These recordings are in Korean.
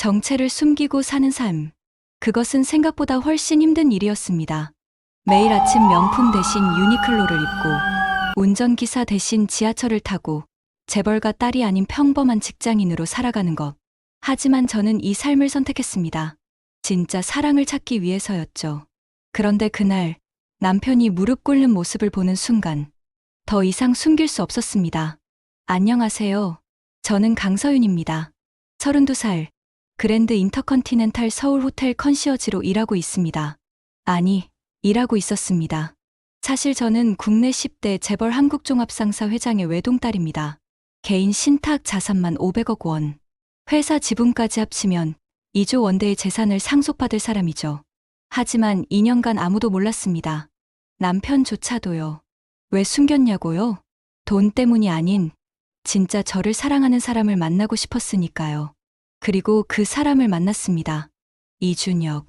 정체를 숨기고 사는 삶. 그것은 생각보다 훨씬 힘든 일이었습니다. 매일 아침 명품 대신 유니클로를 입고 운전기사 대신 지하철을 타고 재벌가 딸이 아닌 평범한 직장인으로 살아가는 것. 하지만 저는 이 삶을 선택했습니다. 진짜 사랑을 찾기 위해서였죠. 그런데 그날 남편이 무릎 꿇는 모습을 보는 순간 더 이상 숨길 수 없었습니다. 안녕하세요. 저는 강서윤입니다. 32살. 그랜드 인터컨티넨탈 서울 호텔 컨시어지로 일하고 있습니다. 아니, 일하고 있었습니다. 사실 저는 국내 10대 재벌 한국종합상사 회장의 외동딸입니다. 개인 신탁 자산만 500억 원. 회사 지분까지 합치면 2조 원대의 재산을 상속받을 사람이죠. 하지만 2년간 아무도 몰랐습니다. 남편조차도요. 왜 숨겼냐고요? 돈 때문이 아닌 진짜 저를 사랑하는 사람을 만나고 싶었으니까요. 그리고 그 사람을 만났습니다. 이준혁.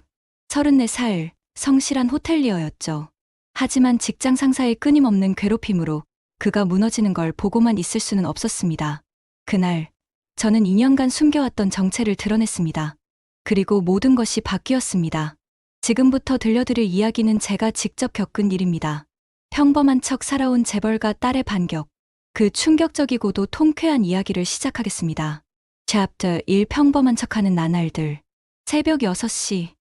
34살, 성실한 호텔리어였죠. 하지만 직장 상사의 끊임없는 괴롭힘으로 그가 무너지는 걸 보고만 있을 수는 없었습니다. 그날, 저는 2년간 숨겨왔던 정체를 드러냈습니다. 그리고 모든 것이 바뀌었습니다. 지금부터 들려드릴 이야기는 제가 직접 겪은 일입니다. 평범한 척 살아온 재벌가 딸의 반격. 그 충격적이고도 통쾌한 이야기를 시작하겠습니다. 챕터 1. 평범한 척하는 나날들. 새벽 6시.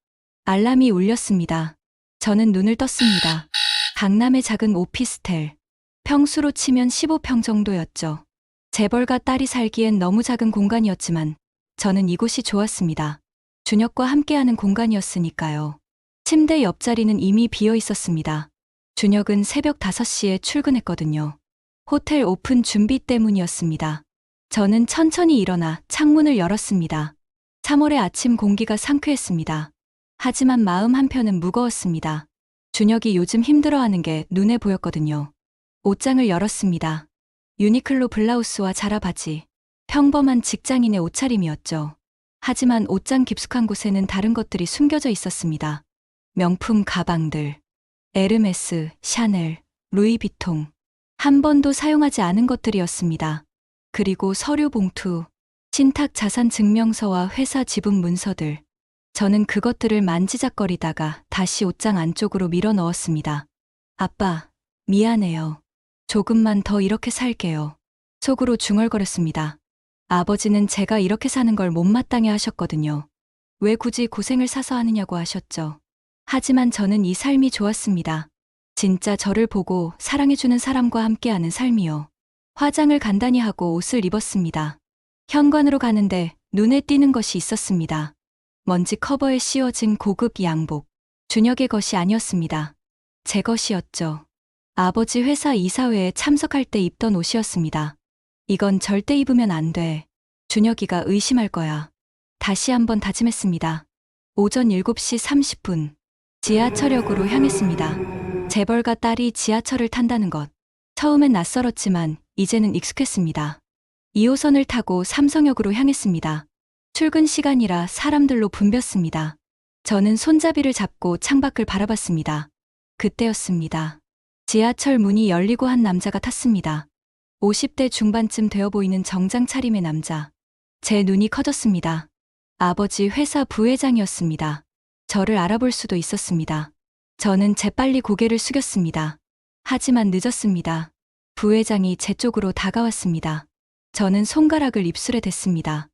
알람이 울렸습니다. 저는 눈을 떴습니다. 강남의 작은 오피스텔. 평수로 치면 15평 정도였죠. 재벌가 딸이 살기엔 너무 작은 공간이었지만 저는 이곳이 좋았습니다. 준혁과 함께하는 공간이었으니까요. 침대 옆자리는 이미 비어 있었습니다. 준혁은 새벽 5시에 출근했거든요. 호텔 오픈 준비 때문이었습니다. 저는 천천히 일어나 창문을 열었습니다. 3월의 아침 공기가 상쾌했습니다. 하지만 마음 한편은 무거웠습니다. 준혁이 요즘 힘들어하는 게 눈에 보였거든요. 옷장을 열었습니다. 유니클로 블라우스와 자라 바지. 평범한 직장인의 옷차림이었죠. 하지만 옷장 깊숙한 곳에는 다른 것들이 숨겨져 있었습니다. 명품 가방들. 에르메스, 샤넬, 루이비통. 한 번도 사용하지 않은 것들이었습니다. 그리고 서류 봉투, 신탁 자산 증명서와 회사 지분 문서들. 저는 그것들을 만지작거리다가 다시 옷장 안쪽으로 밀어 넣었습니다. 아빠, 미안해요. 조금만 더 이렇게 살게요. 속으로 중얼거렸습니다. 아버지는 제가 이렇게 사는 걸 못마땅해 하셨거든요. 왜 굳이 고생을 사서 하느냐고 하셨죠. 하지만 저는 이 삶이 좋았습니다. 진짜 저를 보고 사랑해주는 사람과 함께하는 삶이요. 화장을 간단히 하고 옷을 입었습니다. 현관으로 가는데 눈에 띄는 것이 있었습니다. 먼지 커버에 씌워진 고급 양복. 준혁의 것이 아니었습니다. 제 것이었죠. 아버지 회사 이사회에 참석할 때 입던 옷이었습니다. 이건 절대 입으면 안 돼. 준혁이가 의심할 거야. 다시 한번 다짐했습니다. 오전 7시 30분. 지하철역으로 향했습니다. 재벌가 딸이 지하철을 탄다는 것. 처음엔 낯설었지만 이제는 익숙했습니다. 2호선을 타고 삼성역으로 향했습니다. 출근 시간이라 사람들로 붐볐습니다. 저는 손잡이를 잡고 창밖을 바라봤습니다. 그때였습니다. 지하철 문이 열리고 한 남자가 탔습니다. 50대 중반쯤 되어 보이는 정장 차림의 남자. 제 눈이 커졌습니다. 아버지 회사 부회장이었습니다. 저를 알아볼 수도 있었습니다. 저는 재빨리 고개를 숙였습니다. 하지만 늦었습니다. 부회장이 제 쪽으로 다가왔습니다. 저는 손가락을 입술에 댔습니다.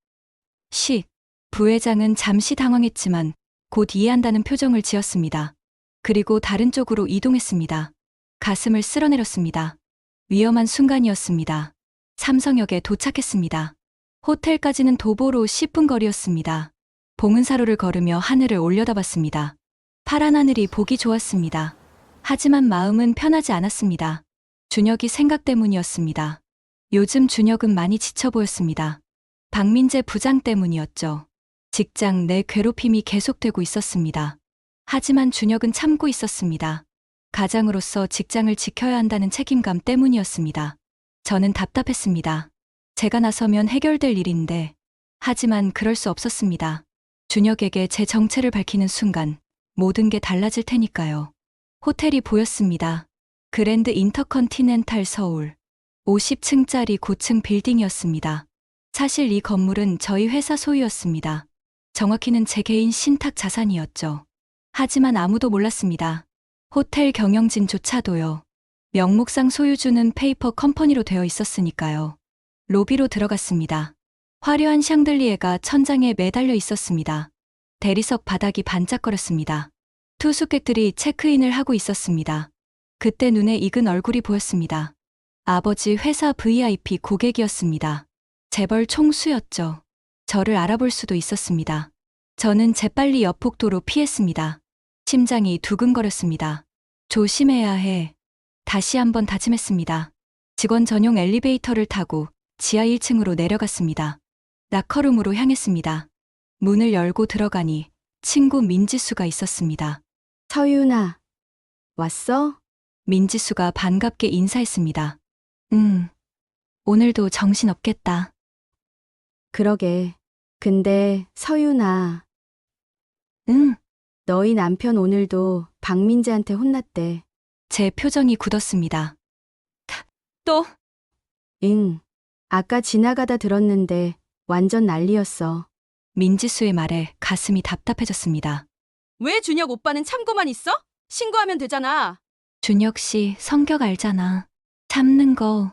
부회장은 잠시 당황했지만 곧 이해한다는 표정을 지었습니다. 그리고 다른 쪽으로 이동했습니다. 가슴을 쓸어내렸습니다. 위험한 순간이었습니다. 삼성역에 도착했습니다. 호텔까지는 도보로 10분 거리였습니다. 봉은사로를 걸으며 하늘을 올려다봤습니다. 파란 하늘이 보기 좋았습니다. 하지만 마음은 편하지 않았습니다. 준혁이 생각 때문이었습니다. 요즘 준혁은 많이 지쳐 보였습니다. 박민재 부장 때문이었죠. 직장 내 괴롭힘이 계속되고 있었습니다. 하지만 준혁은 참고 있었습니다. 가장으로서 직장을 지켜야 한다는 책임감 때문이었습니다. 저는 답답했습니다. 제가 나서면 해결될 일인데, 하지만 그럴 수 없었습니다. 준혁에게 제 정체를 밝히는 순간 모든 게 달라질 테니까요. 호텔이 보였습니다. 그랜드 인터컨티넨탈 서울. 50층짜리 고층 빌딩이었습니다. 사실 이 건물은 저희 회사 소유였습니다. 정확히는 제 개인 신탁 자산이었죠. 하지만 아무도 몰랐습니다. 호텔 경영진조차도요. 명목상 소유주는 페이퍼 컴퍼니로 되어 있었으니까요. 로비로 들어갔습니다. 화려한 샹들리에가 천장에 매달려 있었습니다. 대리석 바닥이 반짝거렸습니다. 투숙객들이 체크인을 하고 있었습니다. 그때 눈에 익은 얼굴이 보였습니다. 아버지 회사 VIP 고객이었습니다. 재벌 총수였죠. 저를 알아볼 수도 있었습니다. 저는 재빨리 옆복도로 피했습니다. 심장이 두근거렸습니다. 조심해야 해. 다시 한번 다짐했습니다. 직원 전용 엘리베이터를 타고 지하 1층으로 내려갔습니다. 라커룸으로 향했습니다. 문을 열고 들어가니 친구 민지수가 있었습니다. 서윤아, 왔어? 민지수가 반갑게 인사했습니다. 오늘도 정신없겠다. 그러게. 근데 서윤아, 응. 너희 남편 오늘도 박민재한테 혼났대. 제 표정이 굳었습니다. 또? 응. 아까 지나가다 들었는데 완전 난리였어. 민지수의 말에 가슴이 답답해졌습니다. 왜 준혁 오빠는 참고만 있어? 신고하면 되잖아. 준혁 씨 성격 알잖아. 참는 거.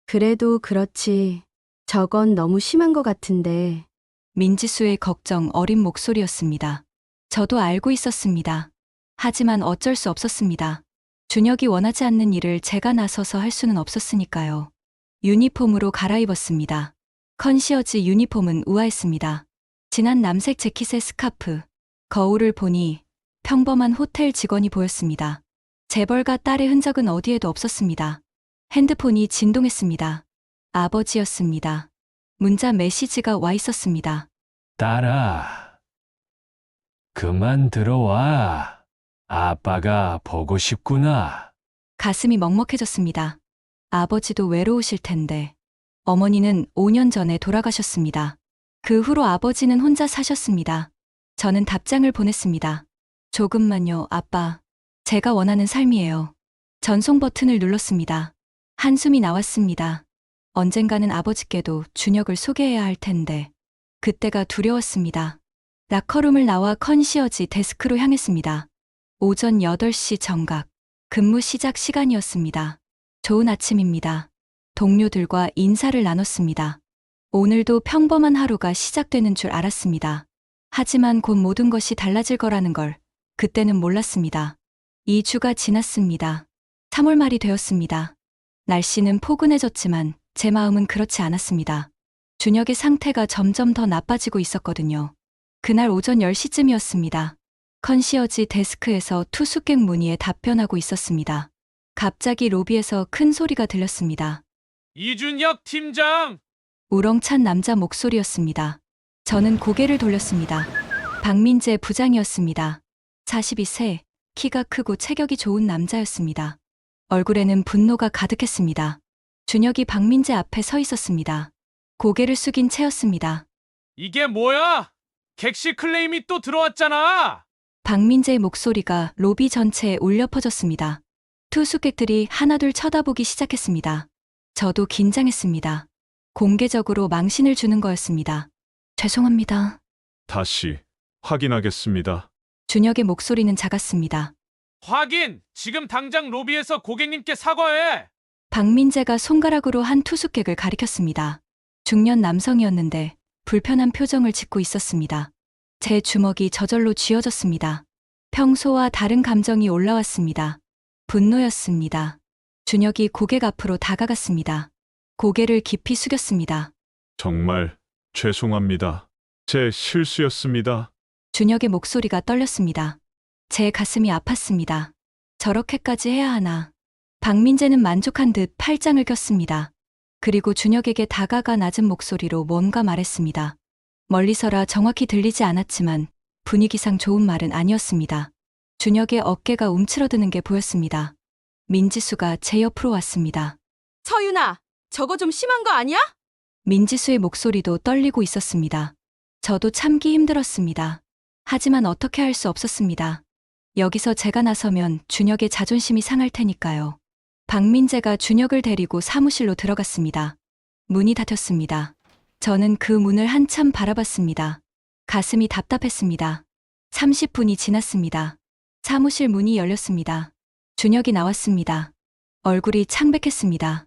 그래도 그렇지. 저건 너무 심한 것 같은데. 민지수의 걱정 어린 목소리였습니다. 저도 알고 있었습니다. 하지만 어쩔 수 없었습니다. 준혁이 원하지 않는 일을 제가 나서서 할 수는 없었으니까요. 유니폼으로 갈아입었습니다. 컨시어지 유니폼은 우아했습니다. 진한 남색 재킷에 스카프, 거울을 보니 평범한 호텔 직원이 보였습니다. 재벌가 딸의 흔적은 어디에도 없었습니다. 핸드폰이 진동했습니다. 아버지였습니다. 문자 메시지가 와 있었습니다. 딸아, 그만 들어와. 아빠가 보고 싶구나. 가슴이 먹먹해졌습니다. 아버지도 외로우실 텐데. 어머니는 5년 전에 돌아가셨습니다. 그 후로 아버지는 혼자 사셨습니다. 저는 답장을 보냈습니다. 조금만요, 아빠. 제가 원하는 삶이에요. 전송 버튼을 눌렀습니다. 한숨이 나왔습니다. 언젠가는 아버지께도 준혁을 소개해야 할 텐데. 그때가 두려웠습니다. 라커룸을 나와 컨시어지 데스크로 향했습니다. 오전 8시 정각. 근무 시작 시간이었습니다. 좋은 아침입니다. 동료들과 인사를 나눴습니다. 오늘도 평범한 하루가 시작되는 줄 알았습니다. 하지만 곧 모든 것이 달라질 거라는 걸 그때는 몰랐습니다. 2주가 지났습니다. 3월 말이 되었습니다. 날씨는 포근해졌지만 제 마음은 그렇지 않았습니다. 준혁의 상태가 점점 더 나빠지고 있었거든요. 그날 오전 10시쯤이었습니다. 컨시어지 데스크에서 투숙객 문의에 답변하고 있었습니다. 갑자기 로비에서 큰 소리가 들렸습니다. 이준혁 팀장! 우렁찬 남자 목소리였습니다. 저는 고개를 돌렸습니다. 박민재 부장이었습니다. 42세, 키가 크고 체격이 좋은 남자였습니다. 얼굴에는 분노가 가득했습니다. 준혁이 박민재 앞에 서 있었습니다. 고개를 숙인 채였습니다. 이게 뭐야? 객실 클레임이 또 들어왔잖아! 박민재의 목소리가 로비 전체에 울려 퍼졌습니다. 투숙객들이 하나둘 쳐다보기 시작했습니다. 저도 긴장했습니다. 공개적으로 망신을 주는 거였습니다. 죄송합니다. 다시 확인하겠습니다. 준혁의 목소리는 작았습니다. 확인! 지금 당장 로비에서 고객님께 사과해! 박민재가 손가락으로 한 투숙객을 가리켰습니다. 중년 남성이었는데 불편한 표정을 짓고 있었습니다. 제 주먹이 저절로 쥐어졌습니다. 평소와 다른 감정이 올라왔습니다. 분노였습니다. 준혁이 고객 앞으로 다가갔습니다. 고개를 깊이 숙였습니다. 정말 죄송합니다. 제 실수였습니다. 준혁의 목소리가 떨렸습니다. 제 가슴이 아팠습니다. 저렇게까지 해야 하나. 박민재는 만족한 듯 팔짱을 꼈습니다. 그리고 준혁에게 다가가 낮은 목소리로 뭔가 말했습니다. 멀리서라 정확히 들리지 않았지만 분위기상 좋은 말은 아니었습니다. 준혁의 어깨가 움츠러드는 게 보였습니다. 민지수가 제 옆으로 왔습니다. 서윤아, 저거 좀 심한 거 아니야? 민지수의 목소리도 떨리고 있었습니다. 저도 참기 힘들었습니다. 하지만 어떻게 할 수 없었습니다. 여기서 제가 나서면 준혁의 자존심이 상할 테니까요. 박민재가 준혁을 데리고 사무실로 들어갔습니다. 문이 닫혔습니다. 저는 그 문을 한참 바라봤습니다. 가슴이 답답했습니다. 30분이 지났습니다. 사무실 문이 열렸습니다. 준혁이 나왔습니다. 얼굴이 창백했습니다.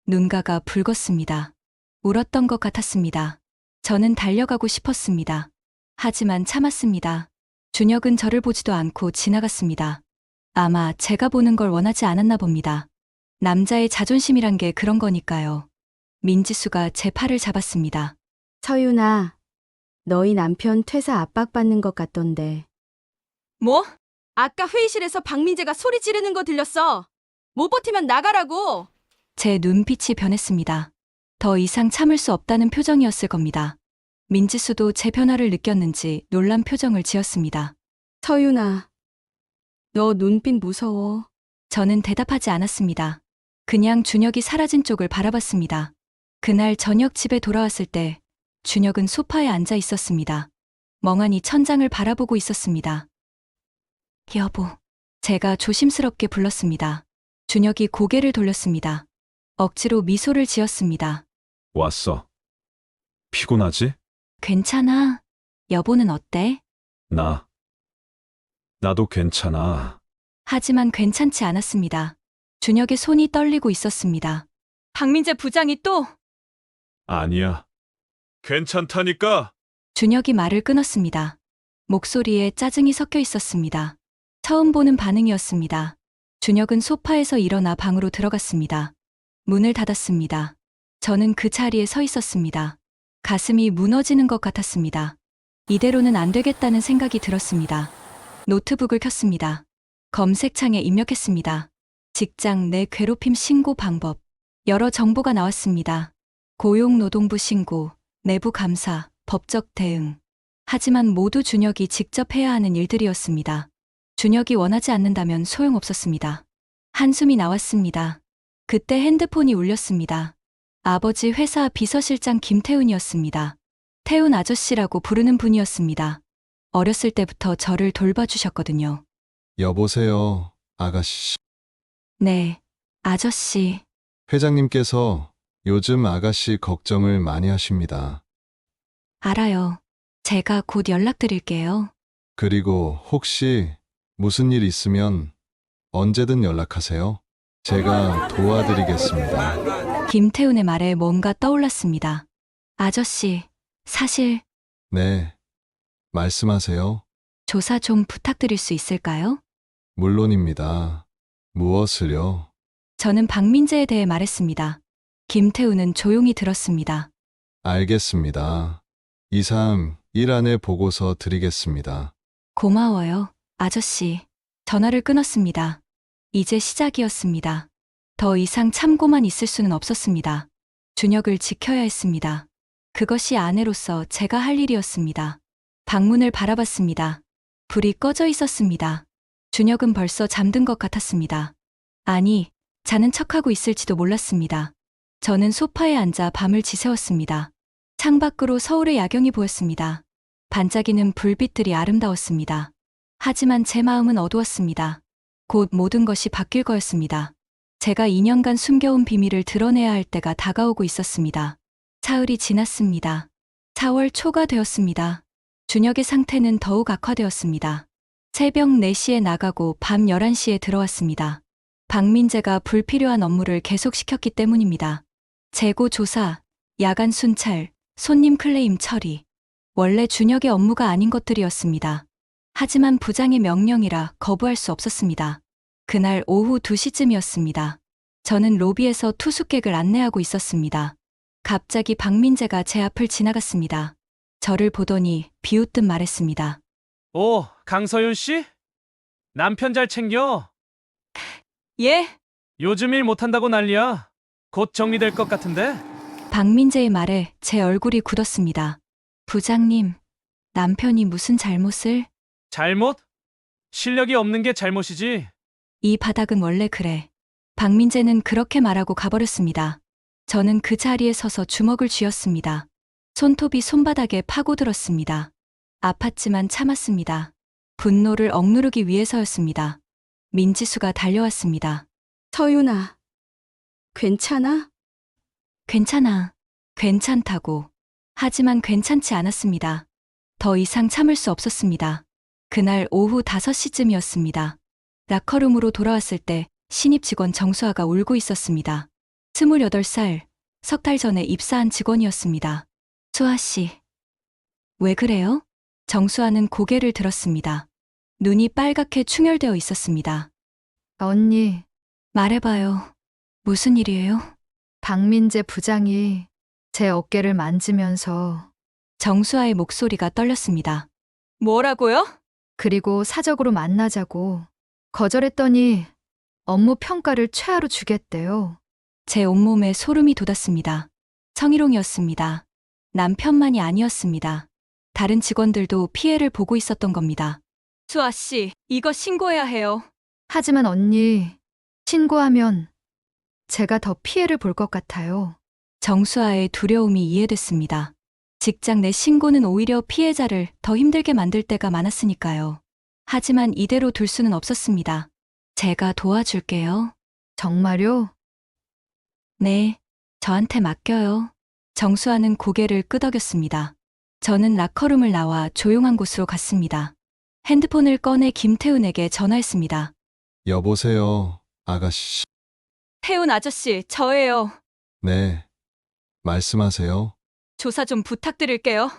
눈가가 붉었습니다. 울었던 것 같았습니다. 저는 달려가고 싶었습니다. 하지만 참았습니다. 준혁은 저를 보지도 않고 지나갔습니다. 아마 제가 보는 걸 원하지 않았나 봅니다. 남자의 자존심이란 게 그런 거니까요. 민지수가 제 팔을 잡았습니다. 서윤아, 너희 남편 퇴사 압박받는 것 같던데. 뭐? 아까 회의실에서 박민재가 소리 지르는 거 들렸어. 못 버티면 나가라고. 제 눈빛이 변했습니다. 더 이상 참을 수 없다는 표정이었을 겁니다. 민지수도 제 변화를 느꼈는지 놀란 표정을 지었습니다. 서윤아, 너 눈빛 무서워. 저는 대답하지 않았습니다. 그냥 준혁이 사라진 쪽을 바라봤습니다. 그날 저녁 집에 돌아왔을 때 준혁은 소파에 앉아 있었습니다. 멍하니 천장을 바라보고 있었습니다. 여보, 제가 조심스럽게 불렀습니다. 준혁이 고개를 돌렸습니다. 억지로 미소를 지었습니다. 왔어. 피곤하지? 괜찮아. 여보는 어때? 나도 괜찮아. 하지만 괜찮지 않았습니다. 준혁의 손이 떨리고 있었습니다. 박민재 부장이 또 아니야. 괜찮다니까. 준혁이 말을 끊었습니다. 목소리에 짜증이 섞여 있었습니다. 처음 보는 반응이었습니다. 준혁은 소파에서 일어나 방으로 들어갔습니다. 문을 닫았습니다. 저는 그 자리에 서 있었습니다. 가슴이 무너지는 것 같았습니다. 이대로는 안 되겠다는 생각이 들었습니다. 노트북을 켰습니다. 검색창에 입력했습니다. 직장 내 괴롭힘 신고 방법. 여러 정보가 나왔습니다. 고용노동부 신고, 내부 감사, 법적 대응. 하지만 모두 준혁이 직접 해야 하는 일들이었습니다. 준혁이 원하지 않는다면 소용없었습니다. 한숨이 나왔습니다. 그때 핸드폰이 울렸습니다. 아버지 회사 비서실장 김태훈이었습니다. 태훈 아저씨라고 부르는 분이었습니다. 어렸을 때부터 저를 돌봐주셨거든요. 여보세요, 아가씨. 네, 아저씨. 회장님께서 요즘 아가씨 걱정을 많이 하십니다. 알아요. 제가 곧 연락드릴게요. 그리고 혹시 무슨 일 있으면 언제든 연락하세요. 제가 도와드리겠습니다. 김태훈의 말에 뭔가 떠올랐습니다. 아저씨, 사실 네, 말씀하세요. 조사 좀 부탁드릴 수 있을까요? 물론입니다. 무엇을요? 저는 박민재에 대해 말했습니다. 김태훈은 조용히 들었습니다. 알겠습니다. 이상 일 안에 보고서 드리겠습니다. 고마워요, 아저씨. 전화를 끊었습니다. 이제 시작이었습니다. 더 이상 참고만 있을 수는 없었습니다. 준혁을 지켜야 했습니다. 그것이 아내로서 제가 할 일이었습니다. 방문을 바라봤습니다. 불이 꺼져 있었습니다. 준혁은 벌써 잠든 것 같았습니다. 아니, 자는 척하고 있을지도 몰랐습니다. 저는 소파에 앉아 밤을 지새웠습니다. 창밖으로 서울의 야경이 보였습니다. 반짝이는 불빛들이 아름다웠습니다. 하지만 제 마음은 어두웠습니다. 곧 모든 것이 바뀔 거였습니다. 제가 2년간 숨겨온 비밀을 드러내야 할 때가 다가오고 있었습니다. 사흘이 지났습니다. 4월 초가 되었습니다. 준혁의 상태는 더욱 악화되었습니다. 새벽 4시에 나가고 밤 11시에 들어왔습니다. 박민재가 불필요한 업무를 계속시켰기 때문입니다. 재고 조사, 야간 순찰, 손님 클레임 처리. 원래 준혁의 업무가 아닌 것들이었습니다. 하지만 부장의 명령이라 거부할 수 없었습니다. 그날 오후 2시쯤이었습니다. 저는 로비에서 투숙객을 안내하고 있었습니다. 갑자기 박민재가 제 앞을 지나갔습니다. 저를 보더니 비웃듯 말했습니다. 오, 강서윤 씨? 남편 잘 챙겨. 예? 요즘 일 못한다고 난리야. 곧 정리될 것 같은데? 박민재의 말에 제 얼굴이 굳었습니다. 부장님, 남편이 무슨 잘못을? 잘못? 실력이 없는 게 잘못이지. 이 바닥은 원래 그래. 박민재는 그렇게 말하고 가버렸습니다. 저는 그 자리에 서서 주먹을 쥐었습니다. 손톱이 손바닥에 파고들었습니다. 아팠지만 참았습니다. 분노를 억누르기 위해서였습니다. 민지수가 달려왔습니다. 서윤아, 괜찮아? 괜찮아. 괜찮다고. 하지만 괜찮지 않았습니다. 더 이상 참을 수 없었습니다. 그날 오후 5시쯤이었습니다. 라커룸으로 돌아왔을 때 신입 직원 정수아가 울고 있었습니다. 28살, 석 달 전에 입사한 직원이었습니다. 수아 씨. 왜 그래요? 정수아는 고개를 들었습니다. 눈이 빨갛게 충혈되어 있었습니다. 언니, 말해봐요. 무슨 일이에요? 박민재 부장이 제 어깨를 만지면서 정수아의 목소리가 떨렸습니다. 뭐라고요? 그리고 사적으로 만나자고 거절했더니 업무 평가를 최하로 주겠대요. 제 온몸에 소름이 돋았습니다. 성희롱이었습니다. 남편만이 아니었습니다. 다른 직원들도 피해를 보고 있었던 겁니다. 수아 씨, 이거 신고해야 해요. 하지만 언니, 신고하면 제가 더 피해를 볼 것 같아요. 정수아의 두려움이 이해됐습니다. 직장 내 신고는 오히려 피해자를 더 힘들게 만들 때가 많았으니까요. 하지만 이대로 둘 수는 없었습니다. 제가 도와줄게요. 정말요? 네, 저한테 맡겨요. 정수아는 고개를 끄덕였습니다. 저는 라커룸을 나와 조용한 곳으로 갔습니다. 핸드폰을 꺼내 김태훈에게 전화했습니다. 여보세요, 아가씨. 태훈 아저씨, 저예요. 네. 말씀하세요. 조사 좀 부탁드릴게요.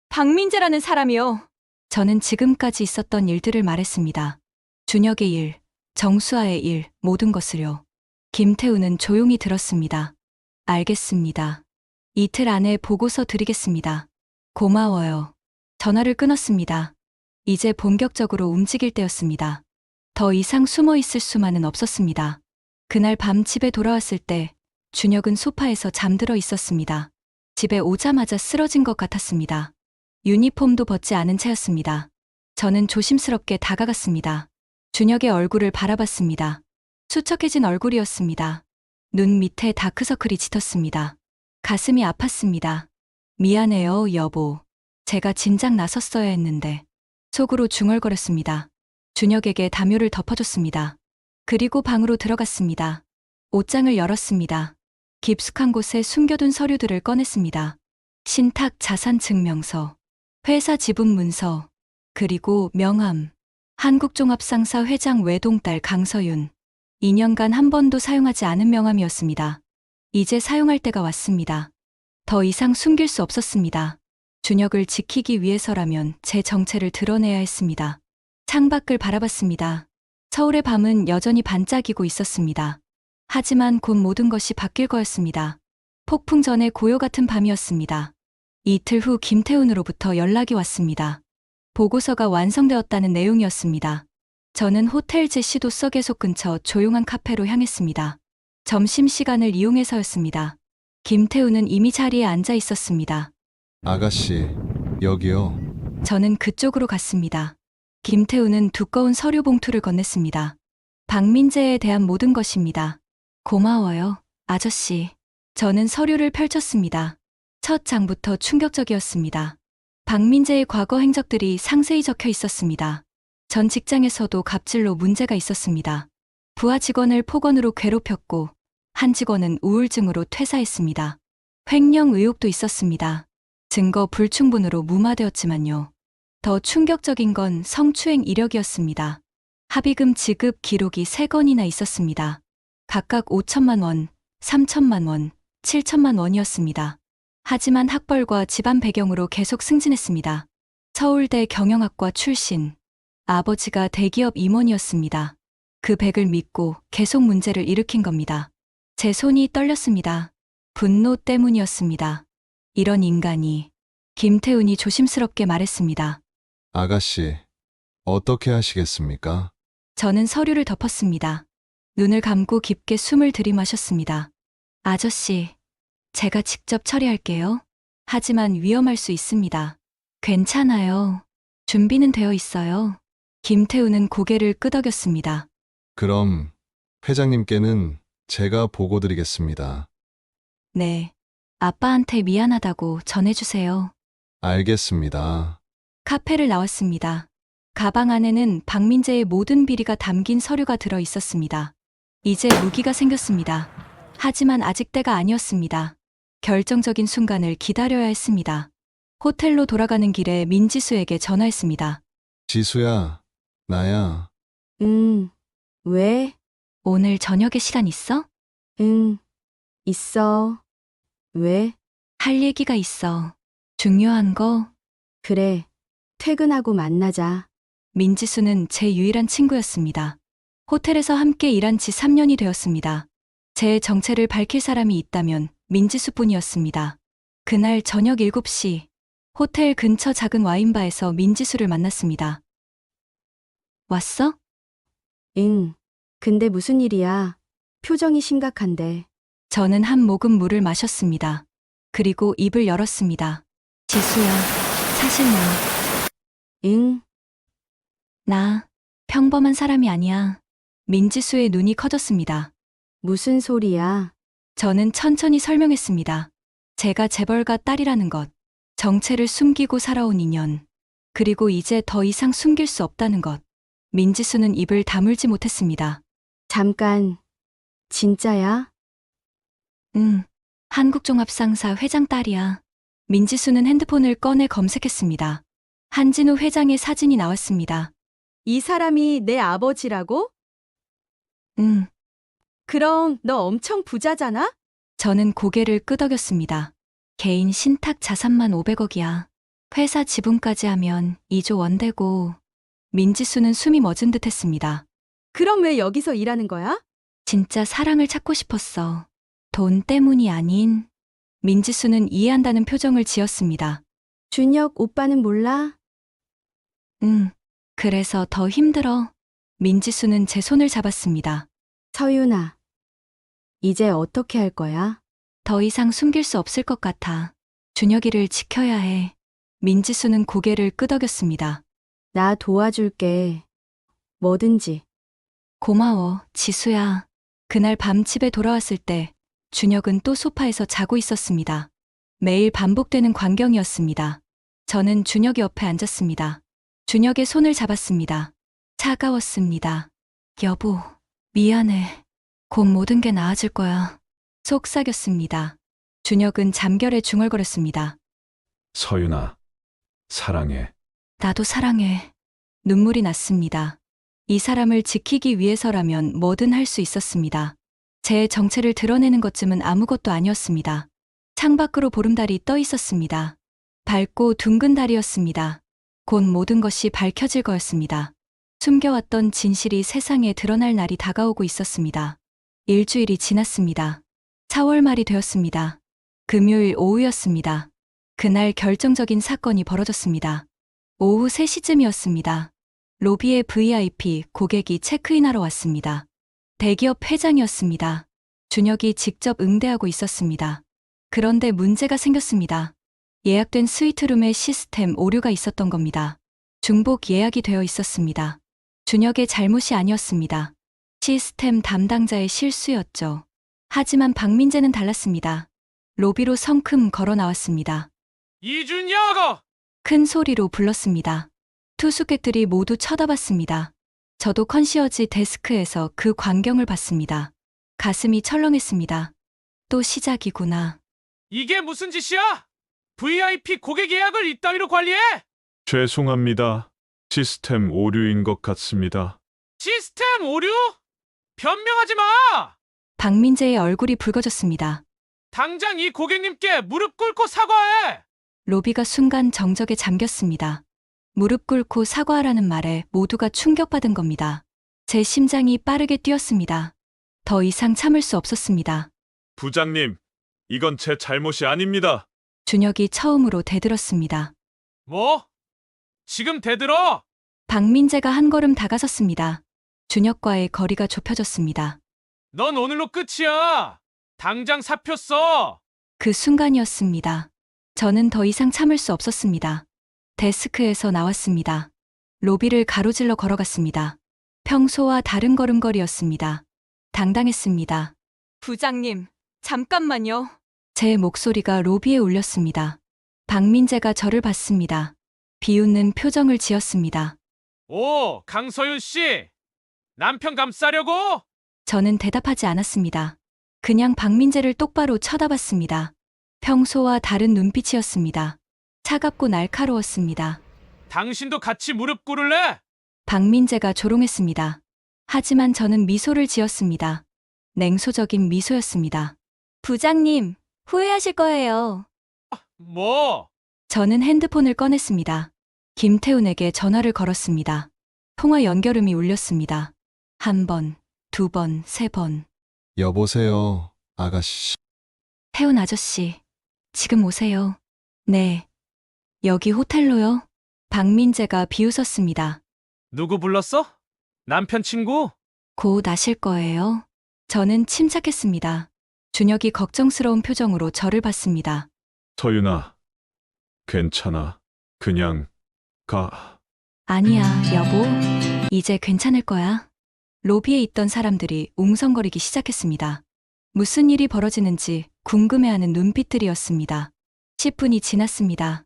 박민재라는 사람이요. 저는 지금까지 있었던 일들을 말했습니다. 준혁의 일, 정수아의 일, 모든 것을요. 김태우는 조용히 들었습니다. 알겠습니다. 이틀 안에 보고서 드리겠습니다. 고마워요. 전화를 끊었습니다. 이제 본격적으로 움직일 때였습니다. 더 이상 숨어 있을 수만은 없었습니다. 그날 밤 집에 돌아왔을 때 준혁은 소파에서 잠들어 있었습니다. 집에 오자마자 쓰러진 것 같았습니다. 유니폼도 벗지 않은 채였습니다. 저는 조심스럽게 다가갔습니다. 준혁의 얼굴을 바라봤습니다. 수척해진 얼굴이었습니다. 눈 밑에 다크서클이 짙었습니다. 가슴이 아팠습니다. 미안해요, 여보. 제가 진작 나섰어야 했는데. 속으로 중얼거렸습니다. 준혁에게 담요를 덮어줬습니다. 그리고 방으로 들어갔습니다. 옷장을 열었습니다. 깊숙한 곳에 숨겨둔 서류들을 꺼냈습니다. 신탁 자산증명서, 회사 지분 문서, 그리고 명함. 한국종합상사 회장 외동딸 강서윤. 2년간 한 번도 사용하지 않은 명함이었습니다. 이제 사용할 때가 왔습니다. 더 이상 숨길 수 없었습니다. 준혁을 지키기 위해서라면 제 정체를 드러내야 했습니다. 창밖을 바라봤습니다. 서울의 밤은 여전히 반짝이고 있었습니다. 하지만 곧 모든 것이 바뀔 거였습니다. 폭풍 전의 고요 같은 밤이었습니다. 이틀 후 김태훈으로부터 연락이 왔습니다. 보고서가 완성되었다는 내용이었습니다. 저는 호텔 제시도 계속 근처 조용한 카페로 향했습니다. 점심시간을 이용해서였습니다. 김태훈은 이미 자리에 앉아 있었습니다. 아가씨, 여기요. 저는 그쪽으로 갔습니다. 김태훈은 두꺼운 서류 봉투를 건넸습니다. 박민재에 대한 모든 것입니다. 고마워요, 아저씨. 저는 서류를 펼쳤습니다. 첫 장부터 충격적이었습니다. 박민재의 과거 행적들이 상세히 적혀 있었습니다. 전 직장에서도 갑질로 문제가 있었습니다. 부하 직원을 폭언으로 괴롭혔고, 한 직원은 우울증으로 퇴사했습니다. 횡령 의혹도 있었습니다. 증거 불충분으로 무마되었지만요. 더 충격적인 건 성추행 이력이었습니다. 합의금 지급 기록이 3건이나 있었습니다. 각각 5천만 원, 3천만 원, 7천만 원이었습니다. 하지만 학벌과 집안 배경으로 계속 승진했습니다. 서울대 경영학과 출신. 아버지가 대기업 임원이었습니다. 그 백을 믿고 계속 문제를 일으킨 겁니다. 제 손이 떨렸습니다. 분노 때문이었습니다. 이런 인간이. 김태훈이 조심스럽게 말했습니다. 아가씨, 어떻게 하시겠습니까? 저는 서류를 덮었습니다. 눈을 감고 깊게 숨을 들이마셨습니다. 아저씨, 제가 직접 처리할게요. 하지만 위험할 수 있습니다. 괜찮아요. 준비는 되어 있어요. 김태훈은 고개를 끄덕였습니다. 그럼 회장님께는 제가 보고 드리겠습니다. 네. 아빠한테 미안하다고 전해주세요. 알겠습니다. 카페를 나왔습니다. 가방 안에는 박민재의 모든 비리가 담긴 서류가 들어 있었습니다. 이제 무기가 생겼습니다. 하지만 아직 때가 아니었습니다. 결정적인 순간을 기다려야 했습니다. 호텔로 돌아가는 길에 민지수에게 전화했습니다. 지수야, 나야. 왜? 오늘 저녁에 시간 있어? 응, 있어. 왜? 할 얘기가 있어. 중요한 거. 그래. 퇴근하고 만나자. 민지수는 제 유일한 친구였습니다. 호텔에서 함께 일한 지 3년이 되었습니다. 제 정체를 밝힐 사람이 있다면 민지수뿐이었습니다. 그날 저녁 7시 호텔 근처 작은 와인바에서 민지수를 만났습니다. 왔어? 응. 근데 무슨 일이야? 표정이 심각한데. 저는 한 모금 물을 마셨습니다. 그리고 입을 열었습니다. 지수야, 사실 응, 나 평범한 사람이 아니야. 민지수의 눈이 커졌습니다. 무슨 소리야? 저는 천천히 설명했습니다. 제가 재벌가 딸이라는 것, 정체를 숨기고 살아온 인연, 그리고 이제 더 이상 숨길 수 없다는 것. 민지수는 입을 다물지 못했습니다. 잠깐. 진짜야? 응, 한국종합상사 회장 딸이야. 민지수는 핸드폰을 꺼내 검색했습니다. 한진우 회장의 사진이 나왔습니다. 이 사람이 내 아버지라고? 응, 그럼 너 엄청 부자잖아? 저는 고개를 끄덕였습니다. 개인 신탁 자산만 500억이야. 회사 지분까지 하면 2조 원 되고. 민지수는 숨이 멎은 듯 했습니다. 그럼 왜 여기서 일하는 거야? 진짜 사랑을 찾고 싶었어. 돈 때문이 아닌. 민지수는 이해한다는 표정을 지었습니다. 준혁 오빠는 몰라? 응, 그래서 더 힘들어. 민지수는 제 손을 잡았습니다. 서윤아. 이제 어떻게 할 거야? 더 이상 숨길 수 없을 것 같아. 준혁이를 지켜야 해. 민지수는 고개를 끄덕였습니다. 나 도와줄게. 뭐든지. 고마워, 지수야. 그날 밤 집에 돌아왔을 때 준혁은 또 소파에서 자고 있었습니다. 매일 반복되는 광경이었습니다. 저는 준혁이 옆에 앉았습니다. 준혁의 손을 잡았습니다. 차가웠습니다. 여보, 미안해. 곧 모든 게 나아질 거야. 속삭였습니다. 준혁은 잠결에 중얼거렸습니다. 서윤아, 사랑해. 나도 사랑해. 눈물이 났습니다. 이 사람을 지키기 위해서라면 뭐든 할 수 있었습니다. 제 정체를 드러내는 것쯤은 아무것도 아니었습니다. 창밖으로 보름달이 떠 있었습니다. 밝고 둥근 달이었습니다. 곧 모든 것이 밝혀질 거였습니다. 숨겨왔던 진실이 세상에 드러날 날이 다가오고 있었습니다. 일주일이 지났습니다. 4월 말이 되었습니다. 금요일 오후였습니다. 그날 결정적인 사건이 벌어졌습니다. 오후 3시쯤이었습니다. 로비에 VIP 고객이 체크인하러 왔습니다. 대기업 회장이었습니다. 준혁이 직접 응대하고 있었습니다. 그런데 문제가 생겼습니다. 예약된 스위트룸에 시스템 오류가 있었던 겁니다. 중복 예약이 되어 있었습니다. 준혁의 잘못이 아니었습니다. 시스템 담당자의 실수였죠. 하지만 박민재는 달랐습니다. 로비로 성큼 걸어 나왔습니다. 이준혁! 큰 소리로 불렀습니다. 투숙객들이 모두 쳐다봤습니다. 저도 컨시어지 데스크에서 그 광경을 봤습니다. 가슴이 철렁했습니다. 또 시작이구나. 이게 무슨 짓이야? VIP 고객 예약을 이따위로 관리해? 죄송합니다. 시스템 오류인 것 같습니다. 시스템 오류? 변명하지 마! 박민재의 얼굴이 붉어졌습니다. 당장 이 고객님께 무릎 꿇고 사과해! 로비가 순간 정적에 잠겼습니다. 무릎 꿇고 사과하라는 말에 모두가 충격받은 겁니다. 제 심장이 빠르게 뛰었습니다. 더 이상 참을 수 없었습니다. 부장님, 이건 제 잘못이 아닙니다. 준혁이 처음으로 대들었습니다. 뭐? 지금 대들어? 박민재가 한 걸음 다가섰습니다. 준혁과의 거리가 좁혀졌습니다. 넌 오늘로 끝이야! 당장 사표 써! 그 순간이었습니다. 저는 더 이상 참을 수 없었습니다. 데스크에서 나왔습니다. 로비를 가로질러 걸어갔습니다. 평소와 다른 걸음걸이였습니다. 당당했습니다. 부장님, 잠깐만요. 제 목소리가 로비에 울렸습니다. 박민재가 저를 봤습니다. 비웃는 표정을 지었습니다. 오, 강서윤 씨! 남편 감싸려고? 저는 대답하지 않았습니다. 그냥 박민재를 똑바로 쳐다봤습니다. 평소와 다른 눈빛이었습니다. 차갑고 날카로웠습니다. 당신도 같이 무릎 꿇을래? 박민재가 조롱했습니다. 하지만 저는 미소를 지었습니다. 냉소적인 미소였습니다. 부장님, 후회하실 거예요. 뭐? 저는 핸드폰을 꺼냈습니다. 김태훈에게 전화를 걸었습니다. 통화 연결음이 울렸습니다. 한 번, 두 번, 세 번. 여보세요, 아가씨. 태훈 아저씨, 지금 오세요. 네. 여기 호텔로요? 박민재가 비웃었습니다. 누구 불렀어? 남편 친구? 곧 아실 거예요. 저는 침착했습니다. 준혁이 걱정스러운 표정으로 저를 봤습니다. 서윤아, 괜찮아. 그냥 가. 아니야, 여보. 이제 괜찮을 거야. 로비에 있던 사람들이 웅성거리기 시작했습니다. 무슨 일이 벌어지는지 궁금해하는 눈빛들이었습니다. 10분이 지났습니다.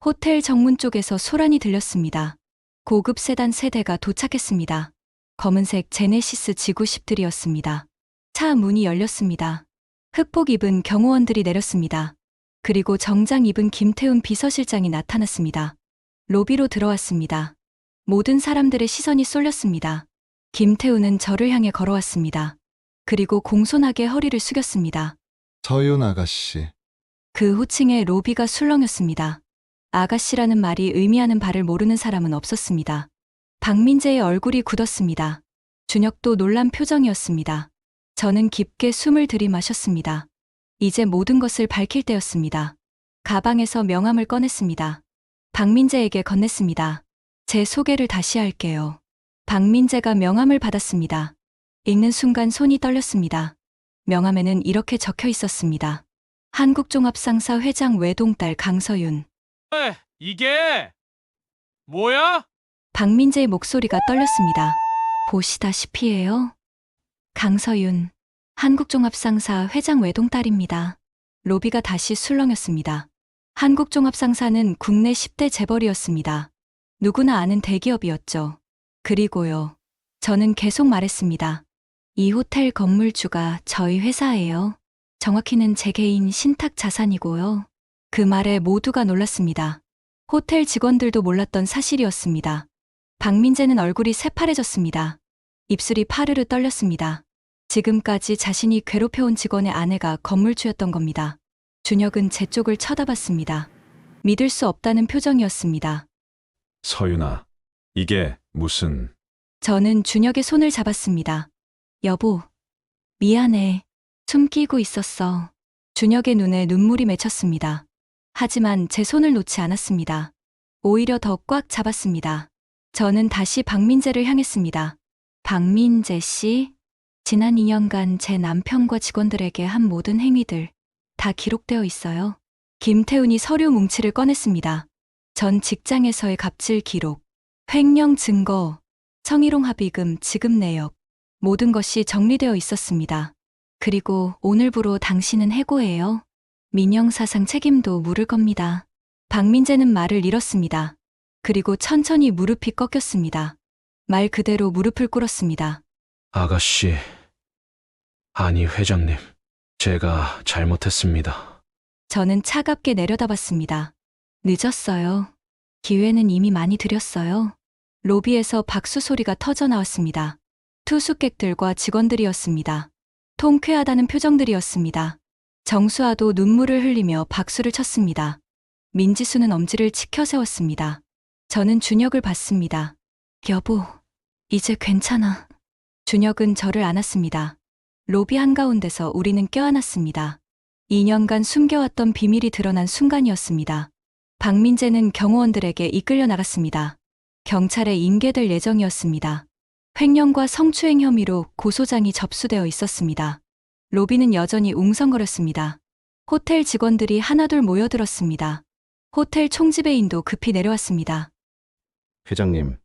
호텔 정문 쪽에서 소란이 들렸습니다. 고급 세단 세대가 도착했습니다. 검은색 제네시스 G90들이었습니다. 차 문이 열렸습니다. 흑복 입은 경호원들이 내렸습니다. 그리고 정장 입은 김태훈 비서실장이 나타났습니다. 로비로 들어왔습니다. 모든 사람들의 시선이 쏠렸습니다. 김태훈은 저를 향해 걸어왔습니다. 그리고 공손하게 허리를 숙였습니다. 서윤 아가씨. 그 호칭에 로비가 술렁였습니다. 아가씨라는 말이 의미하는 바를 모르는 사람은 없었습니다. 박민재의 얼굴이 굳었습니다. 준혁도 놀란 표정이었습니다. 저는 깊게 숨을 들이마셨습니다. 이제 모든 것을 밝힐 때였습니다. 가방에서 명함을 꺼냈습니다. 박민재에게 건넸습니다. 제 소개를 다시 할게요. 박민재가 명함을 받았습니다. 읽는 순간 손이 떨렸습니다. 명함에는 이렇게 적혀 있었습니다. 한국종합상사 회장 외동딸 강서윤. 이게 뭐야? 박민재의 목소리가 떨렸습니다. 보시다시피해요. 강서윤, 한국종합상사 회장 외동딸입니다. 로비가 다시 술렁였습니다. 한국종합상사는 국내 10대 재벌이었습니다. 누구나 아는 대기업이었죠. 그리고요. 저는 계속 말했습니다. 이 호텔 건물주가 저희 회사예요. 정확히는 제 개인 신탁 자산이고요. 그 말에 모두가 놀랐습니다. 호텔 직원들도 몰랐던 사실이었습니다. 박민재는 얼굴이 새파래졌습니다. 입술이 파르르 떨렸습니다. 지금까지 자신이 괴롭혀온 직원의 아내가 건물주였던 겁니다. 준혁은 제 쪽을 쳐다봤습니다. 믿을 수 없다는 표정이었습니다. 서윤아, 이게 무슨... 저는 준혁의 손을 잡았습니다. 여보, 미안해. 숨기고 있었어. 준혁의 눈에 눈물이 맺혔습니다. 하지만 제 손을 놓지 않았습니다. 오히려 더 꽉 잡았습니다. 저는 다시 박민재를 향했습니다. 박민재 씨, 지난 2년간 제 남편과 직원들에게 한 모든 행위들 다 기록되어 있어요. 김태훈이 서류 뭉치를 꺼냈습니다. 전 직장에서의 갑질 기록, 횡령 증거, 성희롱 합의금 지급 내역, 모든 것이 정리되어 있었습니다. 그리고 오늘부로 당신은 해고예요. 민영사상 책임도 물을 겁니다. 박민재는 말을 잃었습니다. 그리고 천천히 무릎이 꺾였습니다. 말 그대로 무릎을 꿇었습니다. 아가씨, 아니 회장님, 제가 잘못했습니다. 저는 차갑게 내려다봤습니다. 늦었어요. 기회는 이미 많이 드렸어요. 로비에서 박수 소리가 터져 나왔습니다. 투숙객들과 직원들이었습니다. 통쾌하다는 표정들이었습니다. 정수아도 눈물을 흘리며 박수를 쳤습니다. 민지수는 엄지를 치켜 세웠습니다. 저는 준혁을 봤습니다. 여보, 이제 괜찮아. 준혁은 저를 안았습니다. 로비 한가운데서 우리는 껴안았습니다. 2년간 숨겨왔던 비밀이 드러난 순간이었습니다. 박민재는 경호원들에게 이끌려 나갔습니다. 경찰에 인계될 예정이었습니다. 횡령과 성추행 혐의로 고소장이 접수되어 있었습니다. 로비는 여전히 웅성거렸습니다. 호텔 직원들이 하나둘 모여들었습니다. 호텔 총지배인도 급히 내려왔습니다. 회장님,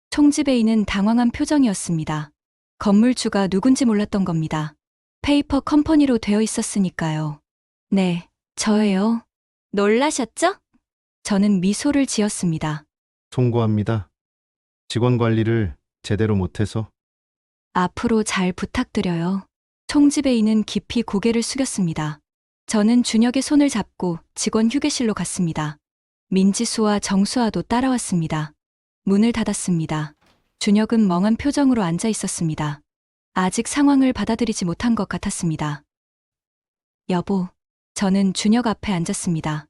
총지배인은 당황한 표정이었습니다. 건물주가 누군지 몰랐던 겁니다. 페이퍼 컴퍼니로 되어 있었으니까요. 네, 저예요. 놀라셨죠? 저는 미소를 지었습니다. 송구합니다. 직원 관리를 제대로 못해서. 앞으로 잘 부탁드려요. 총지배인은 깊이 고개를 숙였습니다. 저는 준혁의 손을 잡고 직원 휴게실로 갔습니다. 민지수와 정수아도 따라왔습니다. 문을 닫았습니다. 준혁은 멍한 표정으로 앉아 있었습니다. 아직 상황을 받아들이지 못한 것 같았습니다. 여보, 저는 준혁 앞에 앉았습니다.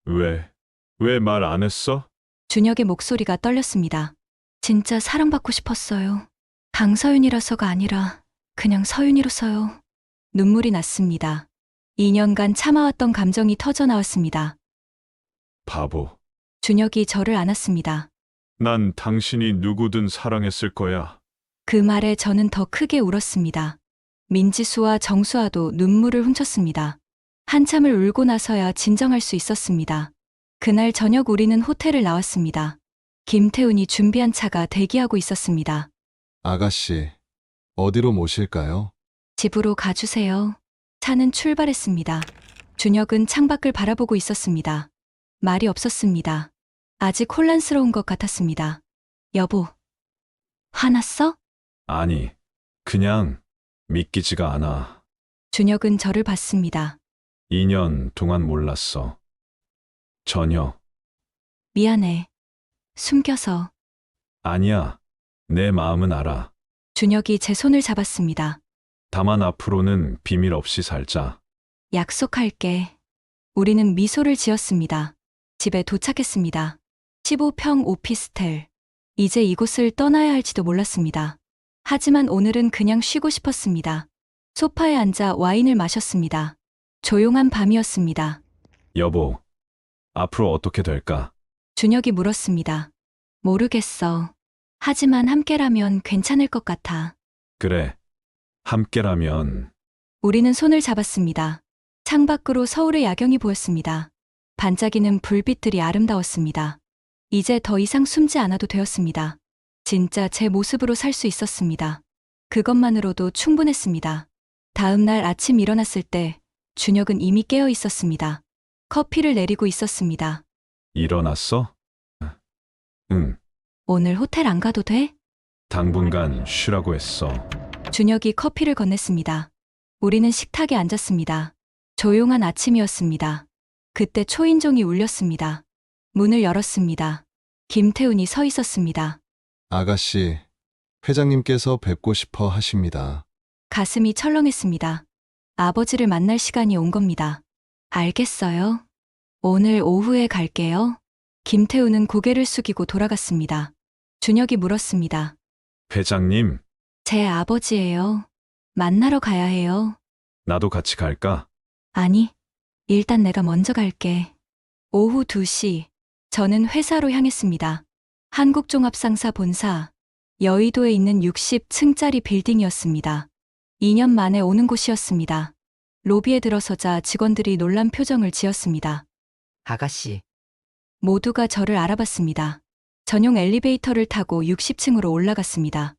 왜 말 안 했어? 준혁의 목소리가 떨렸습니다. 진짜 사랑받고 싶었어요. 강서윤이라서가 아니라 그냥 서윤이로서요. 눈물이 났습니다. 2년간 참아왔던 감정이 터져 나왔습니다. 바보. 준혁이 저를 안았습니다. 난 당신이 누구든 사랑했을 거야. 그 말에 저는 더 크게 울었습니다. 민지수와 정수아도 눈물을 훔쳤습니다. 한참을 울고 나서야 진정할 수 있었습니다. 그날 저녁 우리는 호텔을 나왔습니다. 김태훈이 준비한 차가 대기하고 있었습니다. 아가씨, 어디로 모실까요? 집으로 가주세요. 차는 출발했습니다. 준혁은 창밖을 바라보고 있었습니다. 말이 없었습니다. 아직 혼란스러운 것 같았습니다. 여보, 화났어? 아니, 그냥 믿기지가 않아. 준혁은 저를 봤습니다. 2년 동안 몰랐어. 전혀. 미안해. 숨겨서. 아니야. 내 마음은 알아. 준혁이 제 손을 잡았습니다. 다만 앞으로는 비밀 없이 살자. 약속할게. 우리는 미소를 지었습니다. 집에 도착했습니다. 15평 오피스텔. 이제 이곳을 떠나야 할지도 몰랐습니다. 하지만 오늘은 그냥 쉬고 싶었습니다. 소파에 앉아 와인을 마셨습니다. 조용한 밤이었습니다. 여보, 앞으로 어떻게 될까? 준혁이 물었습니다. 모르겠어. 하지만 함께라면 괜찮을 것 같아. 그래. 함께라면. 우리는 손을 잡았습니다. 창밖으로 서울의 야경이 보였습니다. 반짝이는 불빛들이 아름다웠습니다. 이제 더 이상 숨지 않아도 되었습니다. 진짜 제 모습으로 살 수 있었습니다. 그것만으로도 충분했습니다. 다음 날 아침 일어났을 때 준혁은 이미 깨어 있었습니다. 커피를 내리고 있었습니다. 일어났어? 응. 오늘 호텔 안 가도 돼? 당분간 쉬라고 했어. 준혁이 커피를 건넸습니다. 우리는 식탁에 앉았습니다. 조용한 아침이었습니다. 그때 초인종이 울렸습니다. 문을 열었습니다. 김태훈이 서 있었습니다. 아가씨, 회장님께서 뵙고 싶어 하십니다. 가슴이 철렁했습니다. 아버지를 만날 시간이 온 겁니다. 알겠어요. 오늘 오후에 갈게요. 김태훈은 고개를 숙이고 돌아갔습니다. 준혁이 물었습니다. 회장님, 제 아버지예요. 만나러 가야 해요. 나도 같이 갈까? 아니, 일단 내가 먼저 갈게. 오후 2시, 저는 회사로 향했습니다. 한국종합상사 본사, 여의도에 있는 60층짜리 빌딩이었습니다. 2년 만에 오는 곳이었습니다. 로비에 들어서자 직원들이 놀란 표정을 지었습니다. 아가씨, 모두가 저를 알아봤습니다. 전용 엘리베이터를 타고 60층으로 올라갔습니다.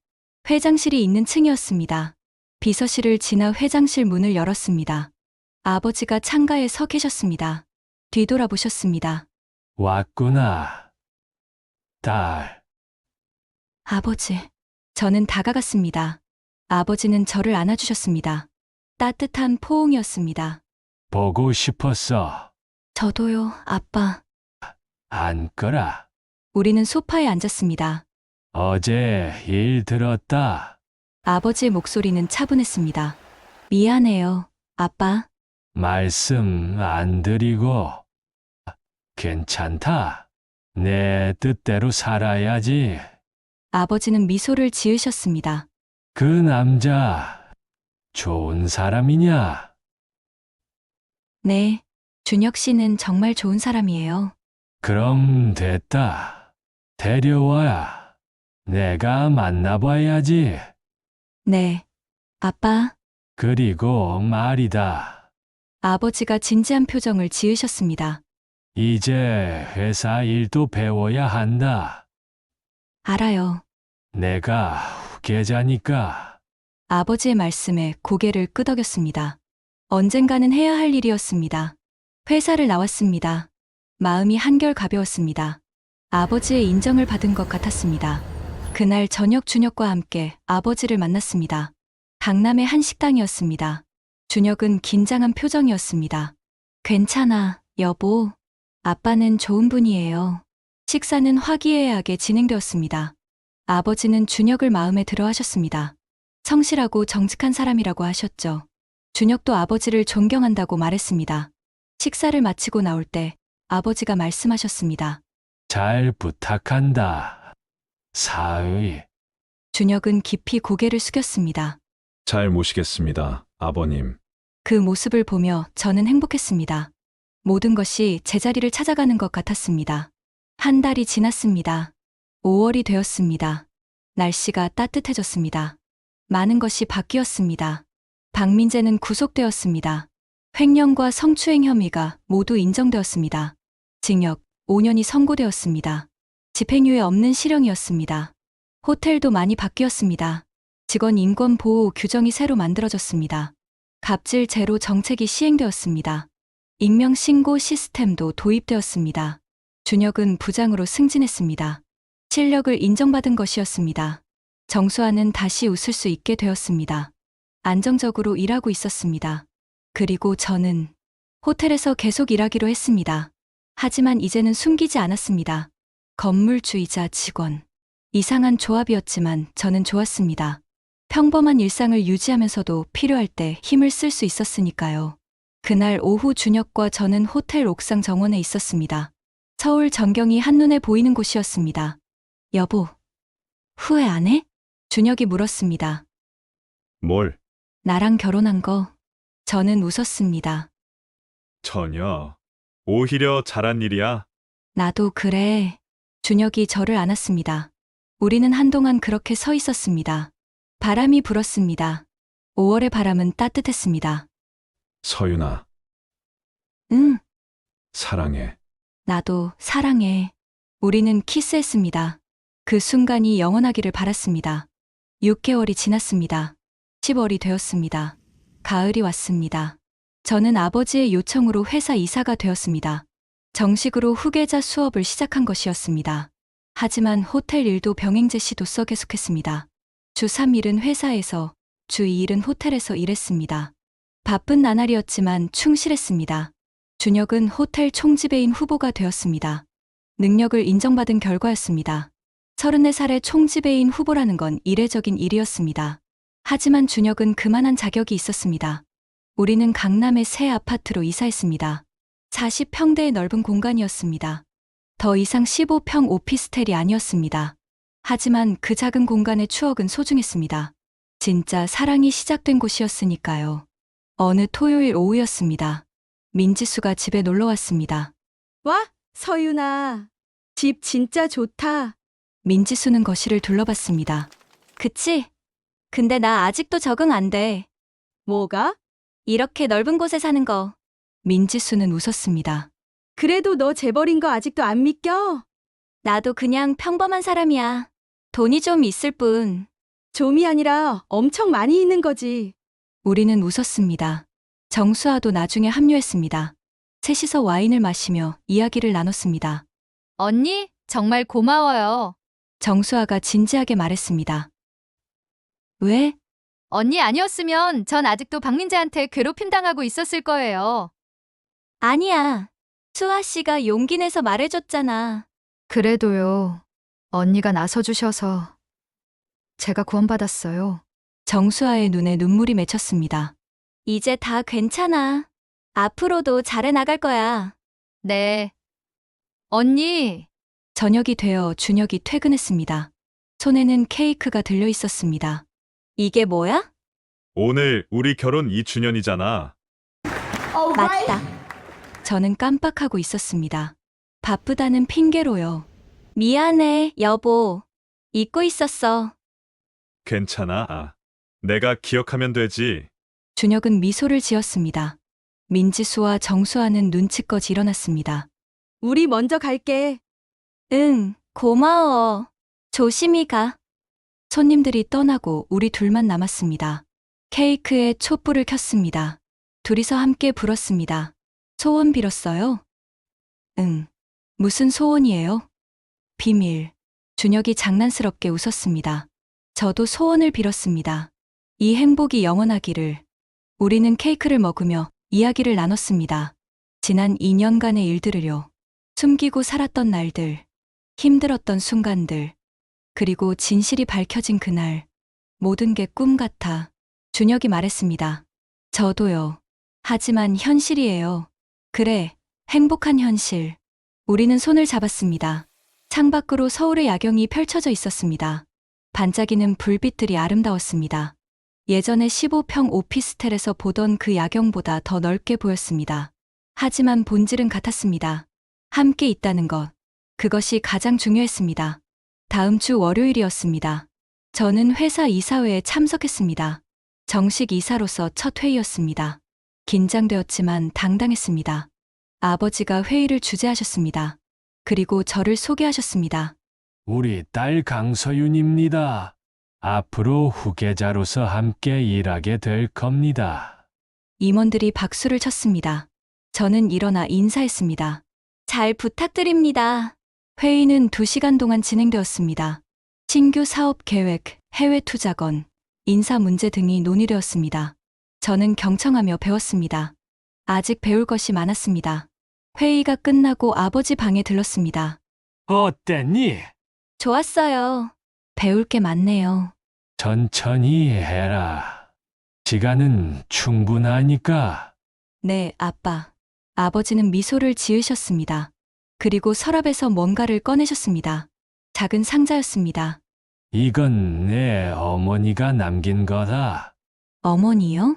회장실이 있는 층이었습니다. 비서실을 지나 회장실 문을 열었습니다. 아버지가 창가에 서 계셨습니다. 뒤돌아보셨습니다. 왔구나. 딸. 아버지. 저는 다가갔습니다. 아버지는 저를 안아주셨습니다. 따뜻한 포옹이었습니다. 보고 싶었어. 저도요, 아빠. 앉거라. 우리는 소파에 앉았습니다. 어제 일 들었다. 아버지의 목소리는 차분했습니다. 미안해요, 아빠. 말씀 안 드리고. 괜찮다. 내 뜻대로 살아야지. 아버지는 미소를 지으셨습니다. 그 남자 좋은 사람이냐? 네, 준혁 씨는 정말 좋은 사람이에요. 그럼 됐다. 데려와. 내가 만나봐야지. 네, 아빠. 그리고 말이다. 아버지가 진지한 표정을 지으셨습니다. 이제 회사 일도 배워야 한다. 알아요. 내가 후계자니까. 아버지의 말씀에 고개를 끄덕였습니다. 언젠가는 해야 할 일이었습니다. 회사를 나왔습니다. 마음이 한결 가벼웠습니다. 아버지의 인정을 받은 것 같았습니다. 그날 저녁 준혁과 함께 아버지를 만났습니다. 강남의 한 식당이었습니다. 준혁은 긴장한 표정이었습니다. 괜찮아, 여보. 아빠는 좋은 분이에요. 식사는 화기애애하게 진행되었습니다. 아버지는 준혁을 마음에 들어 하셨습니다. 성실하고 정직한 사람이라고 하셨죠. 준혁도 아버지를 존경한다고 말했습니다. 식사를 마치고 나올 때 아버지가 말씀하셨습니다. 잘 부탁한다. 사의. 준혁은 깊이 고개를 숙였습니다. 잘 모시겠습니다, 아버님. 그 모습을 보며 저는 행복했습니다. 모든 것이 제자리를 찾아가는 것 같았습니다. 한 달이 지났습니다. 5월이 되었습니다. 날씨가 따뜻해졌습니다. 많은 것이 바뀌었습니다. 박민재는 구속되었습니다. 횡령과 성추행 혐의가 모두 인정되었습니다. 징역 5년이 선고되었습니다. 집행유예 없는 실형이었습니다. 호텔도 많이 바뀌었습니다. 직원 인권 보호 규정이 새로 만들어졌습니다. 갑질 제로 정책이 시행되었습니다. 익명 신고 시스템도 도입되었습니다. 준혁은 부장으로 승진했습니다. 실력을 인정받은 것이었습니다. 정수아는 다시 웃을 수 있게 되었습니다. 안정적으로 일하고 있었습니다. 그리고 저는 호텔에서 계속 일하기로 했습니다. 하지만 이제는 숨기지 않았습니다. 건물주이자 직원. 이상한 조합이었지만 저는 좋았습니다. 평범한 일상을 유지하면서도 필요할 때 힘을 쓸 수 있었으니까요. 그날 오후 준혁과 저는 호텔 옥상 정원에 있었습니다. 서울 전경이 한눈에 보이는 곳이었습니다. 여보, 후회 안 해? 준혁이 물었습니다. 뭘? 나랑 결혼한 거. 저는 웃었습니다. 전혀. 오히려 잘한 일이야. 나도 그래. 준혁이 저를 안았습니다. 우리는 한동안 그렇게 서 있었습니다. 바람이 불었습니다. 5월의 바람은 따뜻했습니다. 서윤아, 응, 사랑해. 나도 사랑해. 우리는 키스했습니다. 그 순간이 영원하기를 바랐습니다. 6개월이 지났습니다. 10월이 되었습니다. 가을이 왔습니다. 저는 아버지의 요청으로 회사 이사가 되었습니다. 정식으로 후계자 수업을 시작한 것이었습니다. 하지만 호텔 일도 병행제 시 도서 계속했습니다. 주 3일은 회사에서, 주 2일은 호텔에서 일했습니다. 바쁜 나날이었지만 충실했습니다. 준혁은 호텔 총지배인 후보가 되었습니다. 능력을 인정받은 결과였습니다. 34살의 총지배인 후보라는 건 이례적인 일이었습니다. 하지만 준혁은 그만한 자격이 있었습니다. 우리는 강남의 새 아파트로 이사했습니다. 40평대의 넓은 공간이었습니다. 더 이상 15평 오피스텔이 아니었습니다. 하지만 그 작은 공간의 추억은 소중했습니다. 진짜 사랑이 시작된 곳이었으니까요. 어느 토요일 오후였습니다. 민지수가 집에 놀러 왔습니다. 와, 서윤아. 집 진짜 좋다. 민지수는 거실을 둘러봤습니다. 그치? 근데 나 아직도 적응 안 돼. 뭐가? 이렇게 넓은 곳에 사는 거. 민지수는 웃었습니다. 그래도 너 재벌인 거 아직도 안 믿겨? 나도 그냥 평범한 사람이야. 돈이 좀 있을 뿐. 좀이 아니라 엄청 많이 있는 거지. 우리는 웃었습니다. 정수아도 나중에 합류했습니다. 셋이서 와인을 마시며 이야기를 나눴습니다. 언니, 정말 고마워요. 정수아가 진지하게 말했습니다. 왜? 언니 아니었으면 전 아직도 박민재한테 괴롭힘 당하고 있었을 거예요. 아니야. 수아 씨가 용기 내서 말해줬잖아. 그래도요. 언니가 나서주셔서 제가 구원받았어요. 정수아의 눈에 눈물이 맺혔습니다. 이제 다 괜찮아. 앞으로도 잘해 나갈 거야. 네. 언니, 저녁이 되어 준혁이 퇴근했습니다. 손에는 케이크가 들려 있었습니다. 이게 뭐야? 오늘 우리 결혼 2주년이잖아. 맞다. 저는 깜빡하고 있었습니다. 바쁘다는 핑계로요. 미안해, 여보. 잊고 있었어. 괜찮아. 내가 기억하면 되지. 준혁은 미소를 지었습니다. 민지수와 정수아는 눈치껏 일어났습니다. 우리 먼저 갈게. 응, 고마워. 조심히 가. 손님들이 떠나고 우리 둘만 남았습니다. 케이크에 촛불을 켰습니다. 둘이서 함께 불었습니다. 소원 빌었어요? 응. 무슨 소원이에요? 비밀. 준혁이 장난스럽게 웃었습니다. 저도 소원을 빌었습니다. 이 행복이 영원하기를. 우리는 케이크를 먹으며 이야기를 나눴습니다. 지난 2년간의 일들을요. 숨기고 살았던 날들, 힘들었던 순간들, 그리고 진실이 밝혀진 그날, 모든 게 꿈 같아. 준혁이 말했습니다. 저도요. 하지만 현실이에요. 그래, 행복한 현실. 우리는 손을 잡았습니다. 창밖으로 서울의 야경이 펼쳐져 있었습니다. 반짝이는 불빛들이 아름다웠습니다. 예전에 15평 오피스텔에서 보던 그 야경보다 더 넓게 보였습니다. 하지만 본질은 같았습니다. 함께 있다는 것. 그것이 가장 중요했습니다. 다음 주 월요일이었습니다. 저는 회사 이사회에 참석했습니다. 정식 이사로서 첫 회의였습니다. 긴장되었지만 당당했습니다. 아버지가 회의를 주재하셨습니다. 그리고 저를 소개하셨습니다. 우리 딸 강서윤입니다. 앞으로 후계자로서 함께 일하게 될 겁니다. 임원들이 박수를 쳤습니다. 저는 일어나 인사했습니다. 잘 부탁드립니다. 회의는 2시간 동안 진행되었습니다. 신규 사업 계획, 해외 투자건, 인사 문제 등이 논의되었습니다. 저는 경청하며 배웠습니다. 아직 배울 것이 많았습니다. 회의가 끝나고 아버지 방에 들렀습니다. 어땠니? 좋았어요. 배울 게 많네요. 천천히 해라. 시간은 충분하니까. 네, 아빠. 아버지는 미소를 지으셨습니다. 그리고 서랍에서 뭔가를 꺼내셨습니다. 작은 상자였습니다. 이건 내 어머니가 남긴 거다. 어머니요?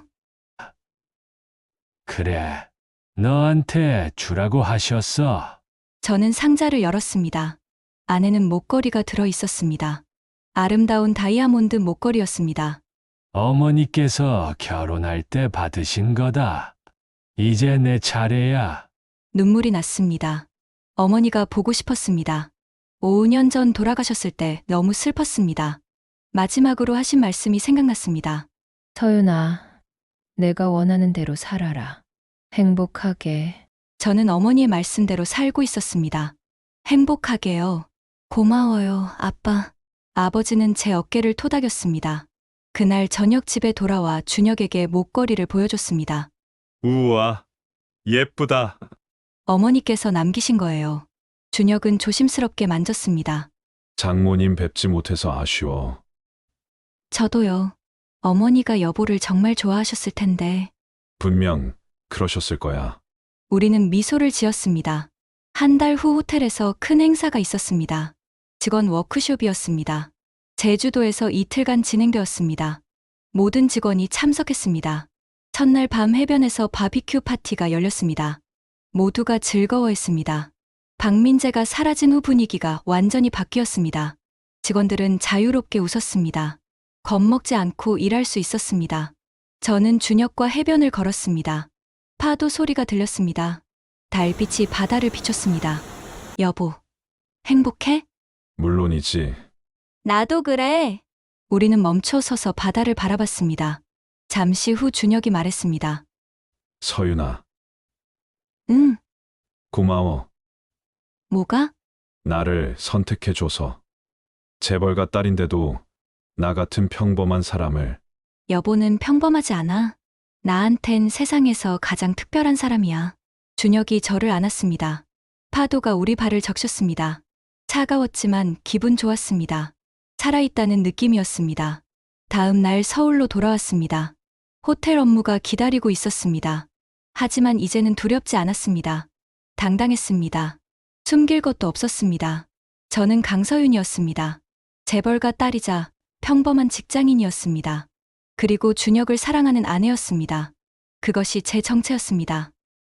그래, 너한테 주라고 하셨어. 저는 상자를 열었습니다. 안에는 목걸이가 들어 있었습니다. 아름다운 다이아몬드 목걸이였습니다. 어머니께서 결혼할 때 받으신 거다. 이제 내 차례야. 눈물이 났습니다. 어머니가 보고 싶었습니다. 5년 전 돌아가셨을 때 너무 슬펐습니다. 마지막으로 하신 말씀이 생각났습니다. 서윤아, 내가 원하는 대로 살아라. 행복하게. 저는 어머니의 말씀대로 살고 있었습니다. 행복하게요. 고마워요, 아빠. 아버지는 제 어깨를 토닥였습니다. 그날 저녁 집에 돌아와 준혁에게 목걸이를 보여줬습니다. 우와, 예쁘다. 어머니께서 남기신 거예요. 준혁은 조심스럽게 만졌습니다. 장모님 뵙지 못해서 아쉬워. 저도요. 어머니가 여보를 정말 좋아하셨을 텐데. 분명 그러셨을 거야. 우리는 미소를 지었습니다. 한 달 후 호텔에서 큰 행사가 있었습니다. 직원 워크숍이었습니다. 제주도에서 이틀간 진행되었습니다. 모든 직원이 참석했습니다. 첫날 밤 해변에서 바비큐 파티가 열렸습니다. 모두가 즐거워했습니다. 박민재가 사라진 후 분위기가 완전히 바뀌었습니다. 직원들은 자유롭게 웃었습니다. 겁먹지 않고 일할 수 있었습니다. 저는 준혁과 해변을 걸었습니다. 파도 소리가 들렸습니다. 달빛이 바다를 비췄습니다. 여보, 행복해? 물론이지. 나도 그래. 우리는 멈춰 서서 바다를 바라봤습니다. 잠시 후 준혁이 말했습니다. 서윤아, 응, 고마워. 뭐가? 나를 선택해줘서. 재벌가 딸인데도 나 같은 평범한 사람을. 여보는 평범하지 않아. 나한텐 세상에서 가장 특별한 사람이야. 준혁이 저를 안았습니다. 파도가 우리 발을 적셨습니다. 차가웠지만 기분 좋았습니다. 살아있다는 느낌이었습니다. 다음 날 서울로 돌아왔습니다. 호텔 업무가 기다리고 있었습니다. 하지만 이제는 두렵지 않았습니다. 당당했습니다. 숨길 것도 없었습니다. 저는 강서윤이었습니다. 재벌가 딸이자 평범한 직장인이었습니다. 그리고 준혁을 사랑하는 아내였습니다. 그것이 제 정체였습니다.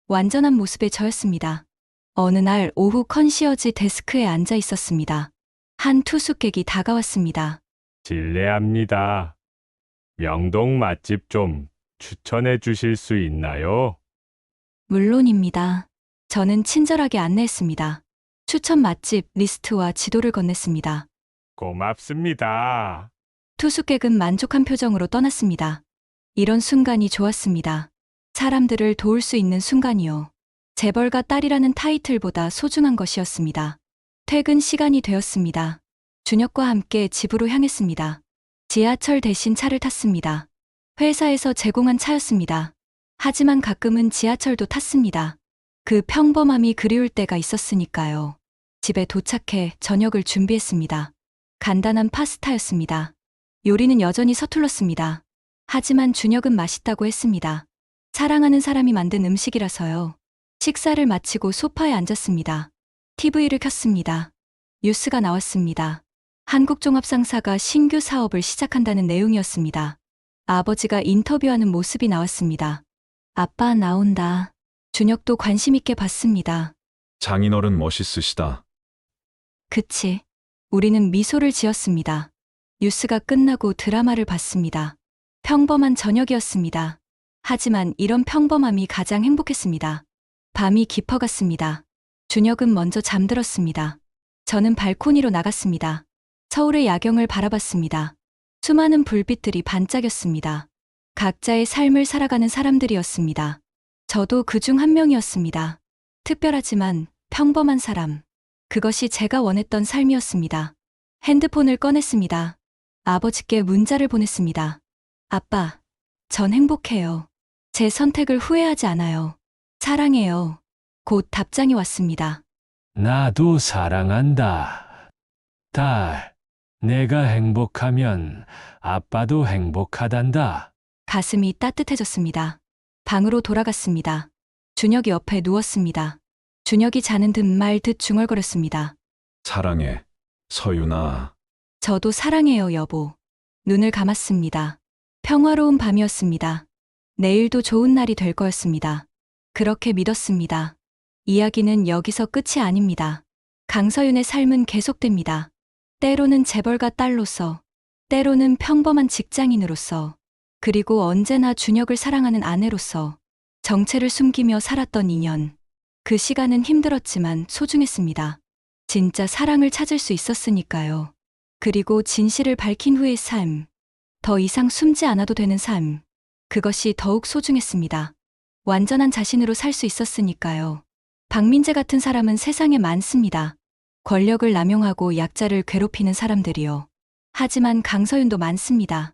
완전한 모습의 저였습니다. 어느 날 오후 컨시어지 데스크에 앉아 있었습니다. 한 투숙객이 다가왔습니다. 실례합니다. 명동 맛집 좀 추천해 주실 수 있나요? 물론입니다. 저는 친절하게 안내했습니다. 추천 맛집 리스트와 지도를 건넸습니다. 고맙습니다. 투숙객은 만족한 표정으로 떠났습니다. 이런 순간이 좋았습니다. 사람들을 도울 수 있는 순간이요. 재벌가 딸이라는 타이틀보다 소중한 것이었습니다. 퇴근 시간이 되었습니다. 준혁과 함께 집으로 향했습니다. 지하철 대신 차를 탔습니다. 회사에서 제공한 차였습니다. 하지만 가끔은 지하철도 탔습니다. 그 평범함이 그리울 때가 있었으니까요. 집에 도착해 저녁을 준비했습니다. 간단한 파스타였습니다. 요리는 여전히 서툴렀습니다. 하지만 준혁은 맛있다고 했습니다. 사랑하는 사람이 만든 음식이라서요. 식사를 마치고 소파에 앉았습니다. TV를 켰습니다. 뉴스가 나왔습니다. 한국종합상사가 신규 사업을 시작한다는 내용이었습니다. 아버지가 인터뷰하는 모습이 나왔습니다. 아빠 나온다. 준혁도 관심 있게 봤습니다. 장인어른 멋있으시다. 그치. 우리는 미소를 지었습니다. 뉴스가 끝나고 드라마를 봤습니다. 평범한 저녁이었습니다. 하지만 이런 평범함이 가장 행복했습니다. 밤이 깊어갔습니다. 준혁은 먼저 잠들었습니다. 저는 발코니로 나갔습니다. 서울의 야경을 바라봤습니다. 수많은 불빛들이 반짝였습니다. 각자의 삶을 살아가는 사람들이었습니다. 저도 그중 한 명이었습니다. 특별하지만 평범한 사람. 그것이 제가 원했던 삶이었습니다. 핸드폰을 꺼냈습니다. 아버지께 문자를 보냈습니다. 아빠, 전 행복해요. 제 선택을 후회하지 않아요. 사랑해요. 곧 답장이 왔습니다. 나도 사랑한다. 딸, 내가 행복하면 아빠도 행복하단다. 가슴이 따뜻해졌습니다. 방으로 돌아갔습니다. 준혁이 옆에 누웠습니다. 준혁이 자는 듯 말 듯 중얼거렸습니다. 사랑해, 서윤아. 저도 사랑해요, 여보. 눈을 감았습니다. 평화로운 밤이었습니다. 내일도 좋은 날이 될 거였습니다. 그렇게 믿었습니다. 이야기는 여기서 끝이 아닙니다. 강서윤의 삶은 계속됩니다. 때로는 재벌가 딸로서, 때로는 평범한 직장인으로서, 그리고 언제나 준혁을 사랑하는 아내로서 정체를 숨기며 살았던 2년. 그 시간은 힘들었지만 소중했습니다. 진짜 사랑을 찾을 수 있었으니까요. 그리고 진실을 밝힌 후의 삶. 더 이상 숨지 않아도 되는 삶. 그것이 더욱 소중했습니다. 완전한 자신으로 살 수 있었으니까요. 박민재 같은 사람은 세상에 많습니다. 권력을 남용하고 약자를 괴롭히는 사람들이요. 하지만 강서윤도 많습니다.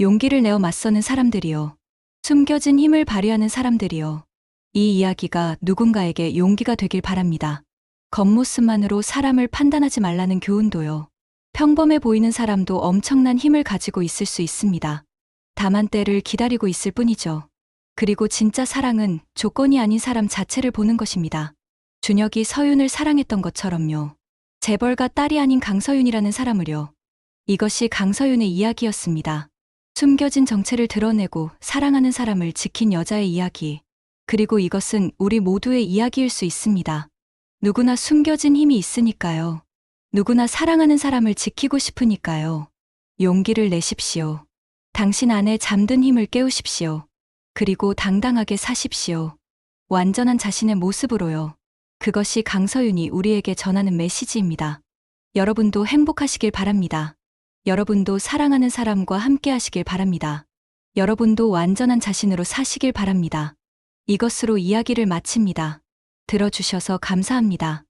용기를 내어 맞서는 사람들이요. 숨겨진 힘을 발휘하는 사람들이요. 이 이야기가 누군가에게 용기가 되길 바랍니다. 겉모습만으로 사람을 판단하지 말라는 교훈도요. 평범해 보이는 사람도 엄청난 힘을 가지고 있을 수 있습니다. 다만 때를 기다리고 있을 뿐이죠. 그리고 진짜 사랑은 조건이 아닌 사람 자체를 보는 것입니다. 준혁이 서윤을 사랑했던 것처럼요. 재벌가 딸이 아닌 강서윤이라는 사람을요. 이것이 강서윤의 이야기였습니다. 숨겨진 정체를 드러내고 사랑하는 사람을 지킨 여자의 이야기. 그리고 이것은 우리 모두의 이야기일 수 있습니다. 누구나 숨겨진 힘이 있으니까요. 누구나 사랑하는 사람을 지키고 싶으니까요. 용기를 내십시오. 당신 안에 잠든 힘을 깨우십시오. 그리고 당당하게 사십시오. 완전한 자신의 모습으로요. 그것이 강서윤이 우리에게 전하는 메시지입니다. 여러분도 행복하시길 바랍니다. 여러분도 사랑하는 사람과 함께 하시길 바랍니다. 여러분도 완전한 자신으로 사시길 바랍니다. 이것으로 이야기를 마칩니다. 들어주셔서 감사합니다.